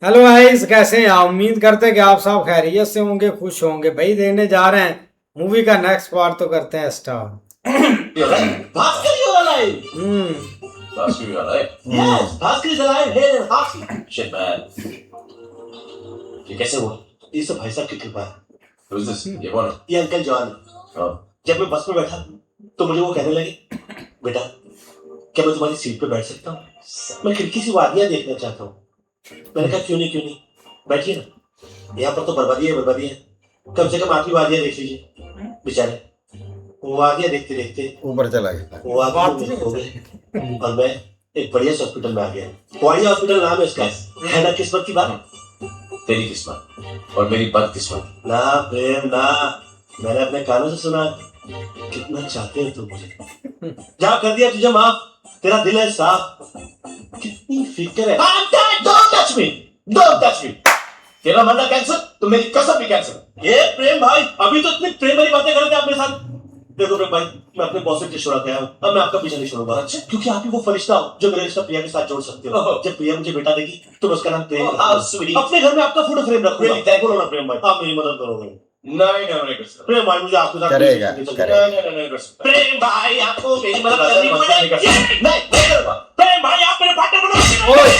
Hello guys, कैसे हैं आप? उम्मीद करते हैं कि आप सब खैरियत से होंगे, खुश होंगे। भाई देखने जा रहे हैं मूवी का नेक्स्ट पार्ट, तो करते हैं start. Bhaskar, you're alive! Bhaskar, you're alive? Yes, Bhaskar is alive, hale and hearty. Shit, man. ये कैसे हुआ? ये सब भाई साहब की कृपा है। Who's this? ये कौन है? ये अंकल जवान है। Oh. जब मैं बस में बैठा तो मुझे वो कहने लगे, बेटा क्या मैं तुम्हारी सीट पे बैठ सकता हूँ? मैं खिड़की से वादियां देखना चाहता हूँ। मैंने कहा क्यों नहीं, बैठिए ना। यहाँ पर तो बर्बादी है। कम से कम आपकी वादियां देख लीजिए। बेचारे वो वादियां देखते देखते ऊपर चला गया। वो वादियों में खो गए और मैं एक बढ़िया हॉस्पिटल में आ गया। क्वालिटी हॉस्पिटल नाम है इसका। है ना किस्मत की बात? तेरी किस्मत और मेरी बदकिस्मत। ना प्रेम ना, मैंने अपने कानों से सुना कितना चाहते हो तुम मुझे। जा कर दिया तुझे माफ, तेरा दिल है साफ, कितनी फिक्र है। Don't touch me, don't touch me। तेरा मरना कैंसर तो मेरी कसम भी कैंसर। ये प्रेम भाई, अभी तो इतनी प्रेम वाली बातें कर रहे थे आप मेरे साथ। देखो प्रेम भाई, मैं अपने बॉस से रिश्ता गया हूँ, अब मैं आपका पीछा नहीं छोड़ूंगा। अच्छा, क्योंकि आप ही वो फरिश्ता हो जो मेरे रिश्ता प्रिया के साथ जोड़ सकते हो। जब प्रिया मुझे बेटा देगी तो मैं उसका नाम प्रेम रखूंगा। अपने घर में आपका फोटो फ्रेम रखूंगा। बोलो ना प्रेम भाई, आप मेरी मदद करोगे? नहीं कर सकता। प्रेम भाई मुझे आपके साथ करेगा। नहीं कर सकता। प्रेम भाई आपको मेरी मदद करनी नहीं कर सकता। पड़ेगी। नहीं करूंगा। प्रेम भाई आप मेरे पार्टनर बनो। ओए!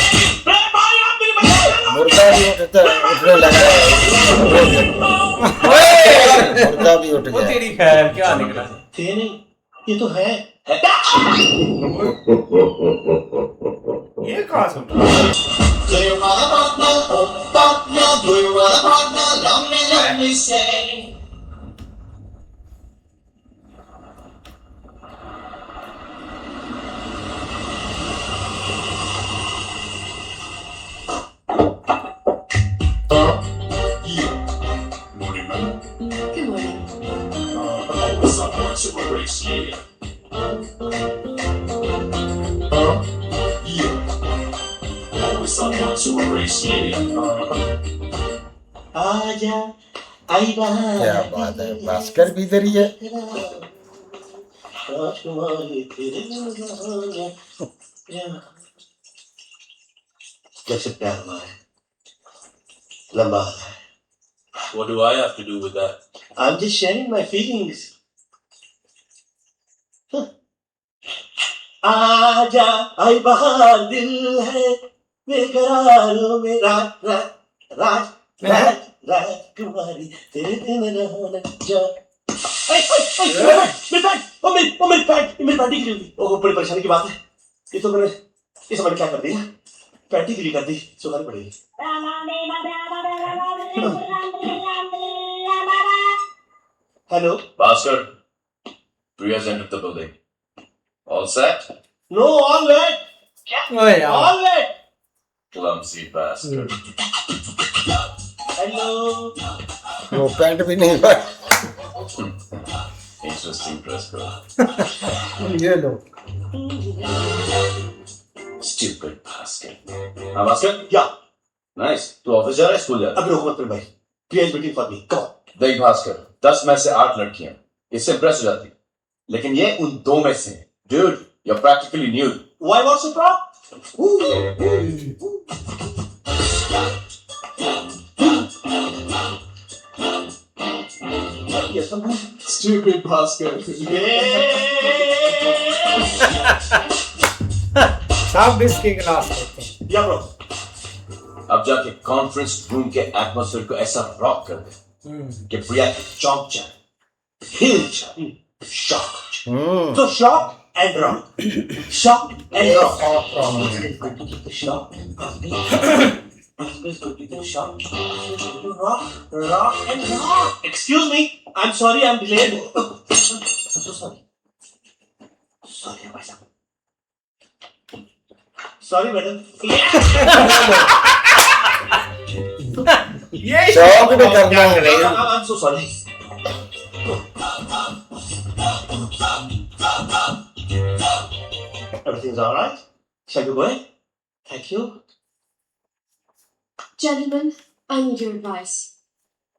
प्रेम भाई आप मेरी मदद करो। मुर्दा भी उठने लगा है। मुर्दा भी उठ वो गया। तेरी खैर क्या निकला। थे नहीं, ये तो है। ये कहाँ सुन Do you want a partner? Oh, partner. Do you want a partner? Let me say. Morning, man. Good morning. What's up, man? Super race, yeah. Yeah. What's up, man? Super race, yeah. आजा आई बाहर। क्या बात है, भास्कर भी इधर ही है। राजकुमारी तेरे जब से प्यार हुआ है, लंबा है। What do I have to do with that? I'm just sharing my feelings. आजा आई बहार दिल है बेकरारों में राजकुमारी तेरे दिन रहना जा। मेरी पैंटी गिरी हुई। ओह बड़ी परेशानी की बात है। ये तो मैंने इस समय क्या कर दिया, पैंटी गिरी कर दी, सुधारनी पड़ेगी। Hello Bhaskar, Priya's entered the building. All set? Know all let, ओए यार, all let. Clumsy bastard. Hello वो पैंट भी नहीं पाया। Interesting dress code. ये लो। Stupid Bhaskar. हाँ Bhaskar? या Nice. तू ऑफिस जा रहा है, स्कूल जा रहा है? अभी रोको मत मेरे भाई, Priya is waiting for me, come on. देख भास्कर, 10 में से 8 लड़कियां इससे इम्प्रेस हो जाती, लेकिन ये उन 2 में से है। Dude, you're practically nude. Why what's the problem? Yes, I'm Stupid Bhaskar. सब इसकी क्लास करते हैं। Yeah, bro. अब जाके कॉन्फ्रेंस रूम के एटमॉस्फेयर को ऐसा रॉक कर दे कि प्रिया की चौंक जाए, हिल जाए, शॉक हो जाए। So shock and rock. Shock and rock. Shock. Rock and rock. Excuse me. I'm sorry, I'm delayed. I'm so sorry. Sorry, भाई साहब. Sorry, madam. शौक भी करना है। I'm so sorry. Everything's all right. Shall we go in? Thank you. Gentlemen, I need your advice.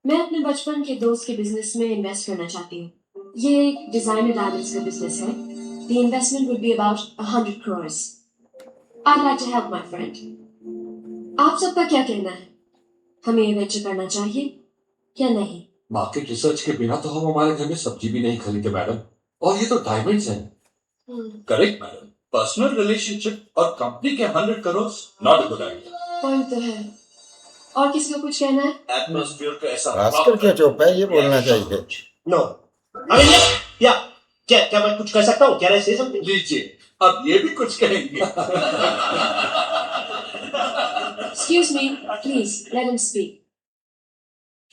मैं अपने बचपन के दोस्त के बिजनेस में इन्वेस्ट करना चाहती हूँ। ये एक डिजाइनर डायमंड्स का बिजनेस है। The investment would be about 100 crores. I'd like to help my friend. आप सबका क्या कहना है? हमें ये वेंचर करना चाहिए या नहीं? मार्केट रिसर्च के बिना तो हम हमारे घर में सब्जी भी नहीं खरीदते मैडम, और ये तो डायमंड्स हैं। करेक्ट मैडम, पर्सनल रिलेशनशिप और कंपनी के 100 crore not a good idea. Point तो है। और किसी को कुछ कहना है? एटमॉस्फेयर को ऐसा भास्कर क्या चुप है, ये बोलना चाहिए। नो आई मीन या क्या मैं कुछ कर सकता हूँ? क्या से समथिंग? लीजिए, अब ये भी कुछ कहेंगे। Excuse me, please let him speak.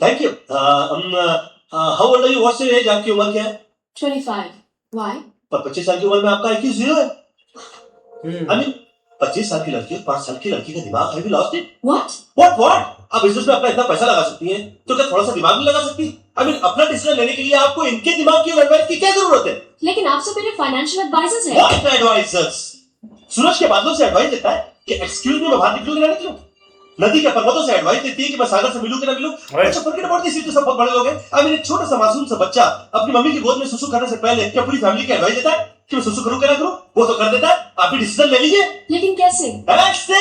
Thank you. How old are you? What's your age? आपकी उम्र क्या है? 25. Why? पर 25 साल की उम्र में आपका IQ 0 है। आई मीन 25 साल की लड़की और 5 साल की लड़की का दिमाग, have you lost it? What? What? आप बिजनेस में अपना इतना पैसा लगा सकती हैं, तो क्या थोड़ा सा दिमाग नहीं लगा सकती? आई मीन अपना डिसीजन लेने के लिए आपको इनके दिमाग की और एडवाइस की क्या जरूरत है? लेकिन आप सब मेरे फाइनेंशियल एडवाइजर्स हैं। What advisers? सूरज के बादलों से एडवाइस देता है कि एक्सक्यूज मी मैं बाहर निकलूं कि ना निकलूं? नदी के पर्वतों से एडवाइस देती है कि मैं सागर से मिलूं कि ना मिलूं? अच्छा फॉरगेट अबाउट दिस, तो सब बहुत बड़े लोग हैं। आई मीन एक छोटा सा मासूम सा बच्चा अपनी मम्मी की गोद में सुसु करने से पहले क्या पूरी फैमिली की एडवाइस देता है कि मैं सुसु करूं कि ना करूं? वो तो कर देता है। आप भी डिसीजन ले लीजिए। लेकिन कैसे? ऐसे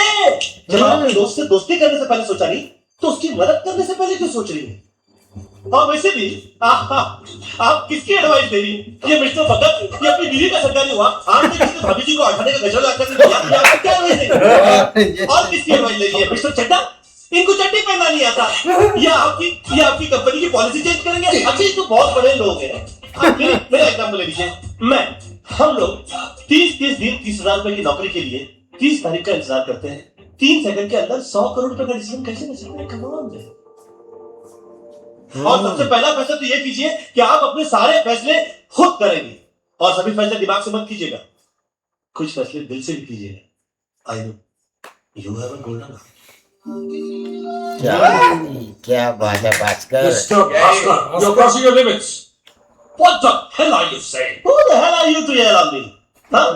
जब आपने दोस्त से दोस्ती करने से पहले सोचा नहीं, तो उसकी मदद करने से पहले क्यों सोच रही है? और वैसे भी आप किसकी एडवाइस दे रही हैं? ये मिस्टर भगत ये अपनी बीवी का सरकारी हुआ, आपने किसी भाभी जी को हटाने का गजर लाकर दिया, ये आपको क्या एडवाइस दे रही है? और किसकी एडवाइस ले रही है? मिस्टर चड्डा, इनको चड्डी पहनना नहीं आता, या आपकी कंपनी की पॉलिसी चेंज करेंगे? अच्छा ये तो बहुत बड़े लोग हैं। आप मेरा एग्जाम्पल ले लीजिए। हम लोग 30 दिन 30,000 रुपए की नौकरी के लिए 30 तारीख का इंतजार करते हैं। 3 सेकंड के अंदर 100 करोड़ रुपए का डिसीजन कैसे ले सकते हैं? कमाल है। और सबसे पहला फैसला तो ये कीजिए कि आप अपने सारे फैसले खुद करेंगे, और सभी फैसले दिमाग से मत कीजिएगा, कुछ फैसले दिल से भी कीजिएगा। I know you have a golden क्या बात है Bhaskar. Mr. Bhaskar, you're crossing your limits. What the hell are you saying? Who the hell are you to yell on me? Huh?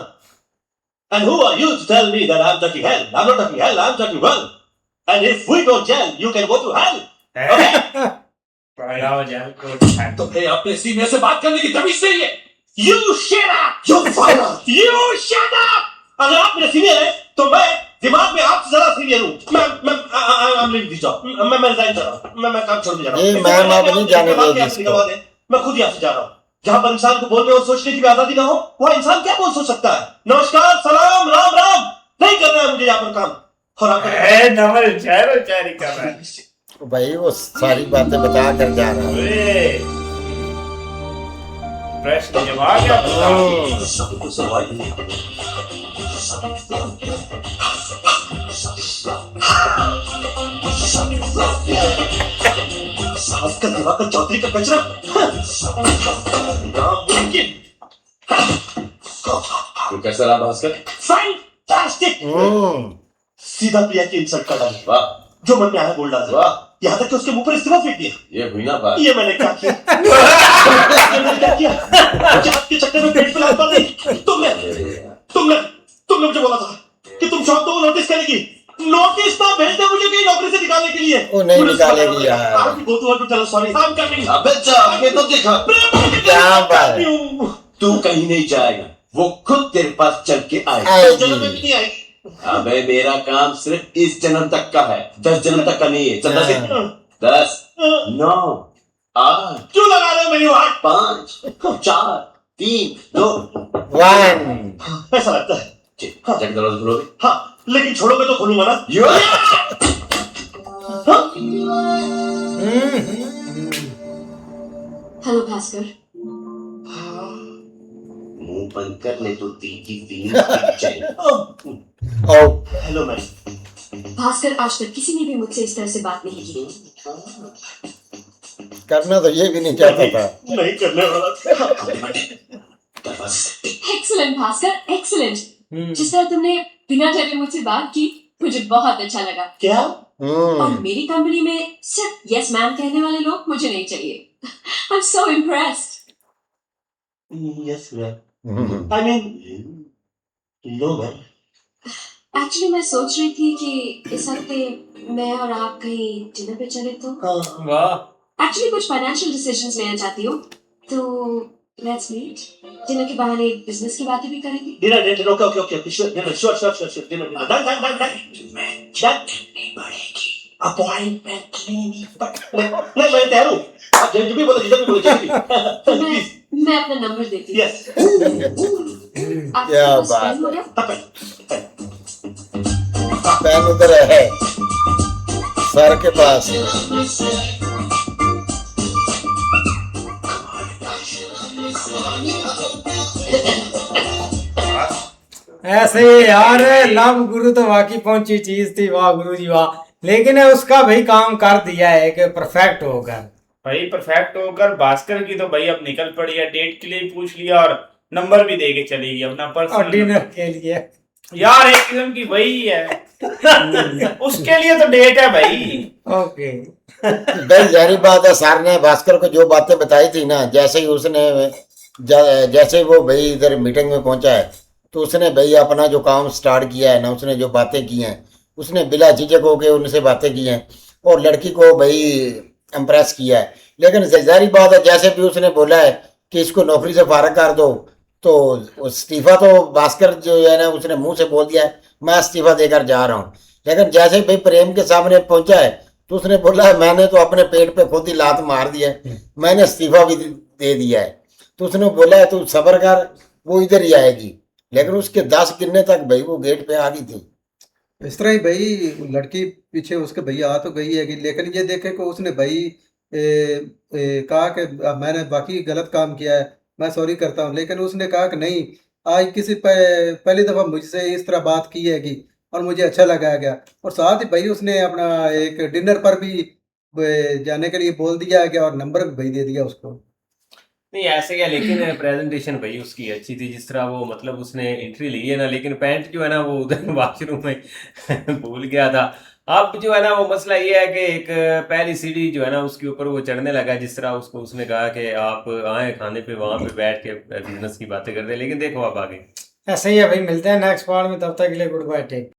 And who are you to tell me that I'm talking hell? I'm not talking hell, I'm talking well. And if we don't gel, you can go to hell. Okay? तुम्हें अपने senior से बात करने की तमीज नहीं है। You shut up! You fire! You shut up! अगर आप मेरे सीनियर हैं, तो मैं दिमाग में आपसे ज्यादा सीनियर हूँ। I'm leaving this job. मैं रिजाइन कर रहा हूँ। मैं काम छोड़ के जा रहा हूँ। ये मैम अब नहीं जाने देगी इसको। मैं खुद यहाँ से जा रहा हूँ। जहाँ पर इंसान को बोलने और सोचने की भी आजादी ना हो, वह इंसान क्या बोल सोच सकता है? नमस्कार, सलाम, राम राम। नहीं करना है मुझे यहाँ पर काम। और आपका भाई वो सारी बातें बता कर जा रहा है। प्रश्न जवाब या सबको सवाल नहीं। भास्कर दिवाकर चौधरी का कचरा। तो कैसा रहा भास्कर? फैंटास्टिक। सीधा प्रिया की इंसल्ट कर डाली। वाह, जो मन में आया बोल डाला। वाह, यहाँ तक कि उसके मुंह पर इस्तीफा फेंक दिया। ये हुई ना बात। ये मैंने क्या किया? मैंने क्या किया? जात के चक्कर में पेट पे लात मार दी। तुमने मुझे बोला था कि तुम शॉप को नोटिस करेगी। नोटिस तो भेजते मुझे कहीं नौकरी से निकालने के लिए। वो नहीं निकालेगी यार। Go to her to tell sorry. I am coming. अबे जा, आगे तो दिखा। क्या बात है? तू कहीं नहीं जाएगा, वो खुद तेरे पास चल के आएगा। जन्म में भी नहीं आएगी। अबे मेरा काम सिर्फ इस जन्म तक का है, 10 जन्म तक का नहीं है। चल 10 9 8 क्यों लगा रहे हो मेरी वाट? 5 4 3 2 1। ऐसा लगता है। जाके दरवाजा खोलोगे? हाँ, लेकिन छोड़ोगे तो खोलूंगा ना। हेलो भास्कर। मुंह बंद कर, नहीं तो तीखी फीलिंग। Hello ma'am. भास्कर, आज तक किसी ने भी मुझसे इस तरह से बात नहीं की। करना तो ये भी नहीं चाहता था। नहीं करने वाला था। Excellent Bhaskar, excellent. जिस तरह तुमने बिना डरे मुझसे बात की, मुझे बहुत अच्छा लगा। क्या? और मेरी कंपनी में सिर्फ यस मैम कहने वाले लोग मुझे नहीं चाहिए। I'm so impressed. Yes ma'am. I mean, no ma'am. Actually मैं सोच रही थी कि इस हफ्ते मैं और आप कहीं डिनर पे चले तो। वाह, एक्चुअली कुछ फाइनेंशियल डिसीजंस लेना चाहती हूँ, तो लेट्स मीट। डिनर के बहाने बिजनेस की बातें भी करेंगे। Dinner okay dinner sure dinner done appointment नहीं मैं तैयार हूँ। आप जब भी बोलो जब भी प्लीज मैं अपना नंबर देती हूँ। यस आपके क्या पास बात पेन होगा? पेन उधर है सर के पास। ऐसे ही यार, लव गुरु तो वाकई पहुंची चीज थी, वाह गुरु जी वाह। लेकिन उसका भाई काम कर दिया है कि परफेक्ट होकर। भाई परफेक्ट होकर भास्कर की तो भाई अब निकल पड़ी है, डेट के लिए पूछ लिया और नंबर भी दे के चली गई अपना और पर्सनल। डिनर के लिए यार एक किस्म की वही है उसके लिए तो डेट है भाई। ओके। भाई जारी बात है, सर ने भास्कर को जो बातें बताई थी ना, जैसे ही उसने जैसे ही वो भाई इधर मीटिंग में पहुंचा है तो उसने भाई अपना जो काम स्टार्ट किया है ना, उसने जो बातें की हैं उसने बिला झिझक होके उनसे बातें की हैं और लड़की को भाई इम्प्रेस किया है। लेकिन जारी बात है, जैसे भी उसने बोला है कि इसको नौकरी से फारग कर दो, तो इस्तीफा तो भास्कर जो है ना उसने मुंह से बोल दिया है मैं इस्तीफा देकर जा रहा हूँ। लेकिन जैसे भाई प्रेम के सामने पहुंचा है तो उसने बोला है मैंने तो अपने पेट पे खुद ही लात मार दिया है, मैंने इस्तीफा भी दे दिया है। तो उसने बोला है तू सब्र कर, वो इधर ही आएगी। लेकिन उसके 10 गिनने तक भाई वो गेट पे आ गई थी। इस तरह ही भाई लड़की पीछे उसके भैया आ तो गई है कि, लेकिन ये देखे कि उसने भाई कहा कि मैंने बाकी गलत काम किया है, मैं सॉरी करता हूँ। लेकिन उसने कहा कि नहीं, आज किसी पहली दफ़ा मुझसे इस तरह बात की है कि और मुझे अच्छा लगा गया। और साथ ही भाई उसने अपना एक डिनर पर भी जाने के लिए बोल दिया गया और नंबर भी भाई दे दिया उसको। नहीं ऐसे क्या, लेकिन प्रेजेंटेशन भाई उसकी अच्छी थी, जिस तरह वो मतलब उसने एंट्री ली है ना। लेकिन पैंट जो है ना वो उधर वॉशरूम में भूल गया था। अब जो है ना वो मसला ये है कि एक पहली सीढ़ी जो है ना उसके ऊपर वो चढ़ने लगा, जिस तरह उसको उसने कहा कि आप आए खाने पे, वहां पे बैठ के बिजनेस की बातें करते हैं। लेकिन देखो अब आगे ऐसे ही है भाई, मिलते हैं नेक्स्ट पार्ट में, तब तक के लिए गुड बाय टेक।